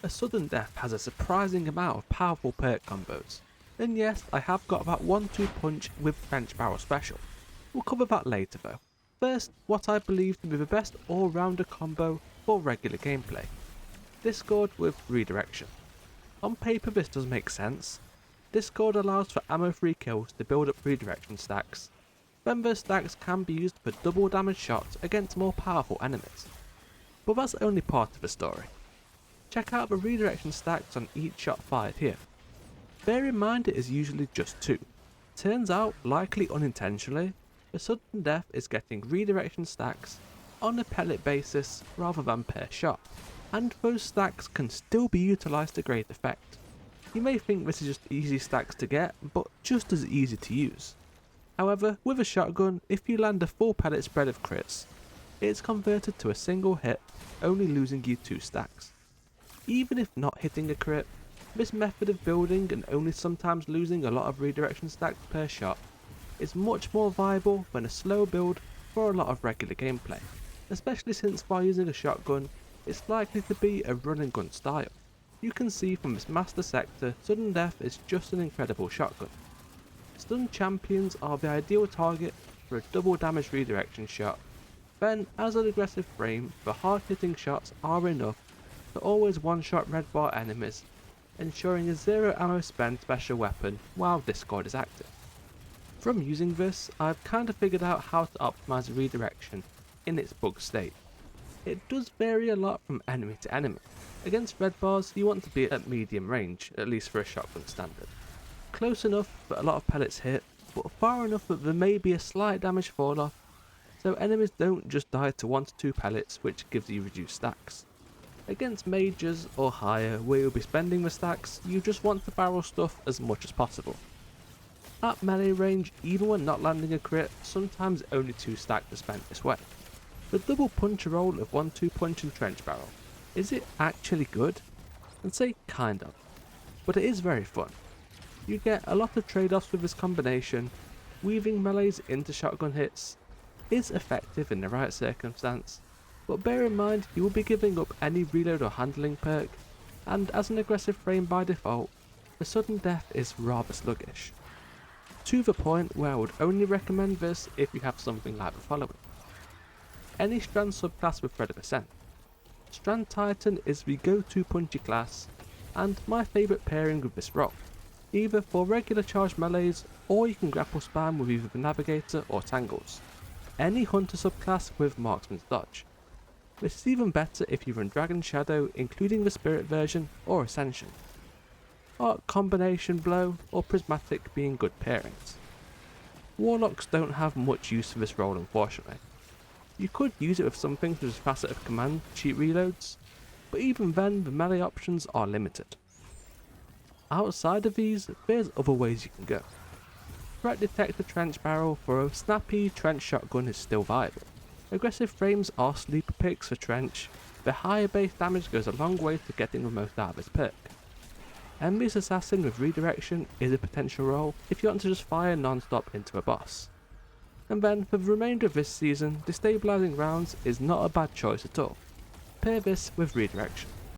A sudden death has a surprising amount of powerful perk combos, and yes, I have got about 1-2 punch with Trench Barrel special. We'll cover that later though. First, what I believe to be the best all-rounder combo for regular gameplay. Discord with Redirection. On paper this does make sense. Discord allows for ammo-free kills to build up redirection stacks. Then those stacks can be used for double damage shots against more powerful enemies. But that's only part of the story. Check out the redirection stacks on each shot fired here. Bear in mind it is usually just 2. Turns out, likely unintentionally, the sudden death is getting redirection stacks on a pellet basis rather than per shot, and those stacks can still be utilised to great effect. You may think this is just easy stacks to get, but just as easy to use. However, with a shotgun, if you land a full pellet spread of crits, it's converted to a single hit, only losing you 2 stacks. Even if not hitting a crit, this method of building and only sometimes losing a lot of redirection stacks per shot is much more viable than a slow build for a lot of regular gameplay, especially since while using a shotgun, it's likely to be a run and gun style. You can see from this master sector, sudden death is just an incredible shotgun. Stun champions are the ideal target for a double damage redirection shot, then as an aggressive frame, the hard hitting shots are enough to always one-shot red bar enemies, ensuring a zero ammo spend special weapon while Discord is active. From using this, I've kinda figured out how to optimize redirection in its bug state. It does vary a lot from enemy to enemy. Against red bars you want to be at medium range, at least for a shotgun standard. Close enough that a lot of pellets hit, but far enough that there may be a slight damage fall off, so enemies don't just die to 1-2 pellets, which gives you reduced stacks. Against mages or higher where you'll be spending the stacks, you just want to barrel stuff as much as possible. At melee range, even when not landing a crit, sometimes only 2 stacks are spent this way. The double punch roll of 1-2 punch and trench barrel, is it actually good? I'd say kind of, but it is very fun. You get a lot of trade-offs with this combination. Weaving melees into shotgun hits is effective in the right circumstance, but bear in mind you will be giving up any reload or handling perk, and as an aggressive frame by default, the sudden death is rather sluggish. To the point where I would only recommend this if you have something like the following. Any Strand subclass with Thread of Ascent. Strand Titan is the go-to punchy class, and my favourite pairing with this role, either for regular charge melees, or you can grapple spam with either the Navigator or Tangles. Any Hunter subclass with Marksman's Dodge. This is even better if you run Dragon Shadow, including the Spirit version or Ascension. Arc Combination Blow or Prismatic being good pairings. Warlocks don't have much use for this role unfortunately. You could use it with something such as Facet of Command, cheat reloads, but even then the melee options are limited. Outside of these, there's other ways you can go. Threat Detector Trench Barrel for a snappy trench shotgun is still viable. Aggressive frames are sleeper picks for trench, the higher base damage goes a long way to getting the most out of this perk. Envious Assassin with Redirection is a potential role if you want to just fire non-stop into a boss. And then for the remainder of this season, destabilizing rounds is not a bad choice at all. Pair this with Redirection.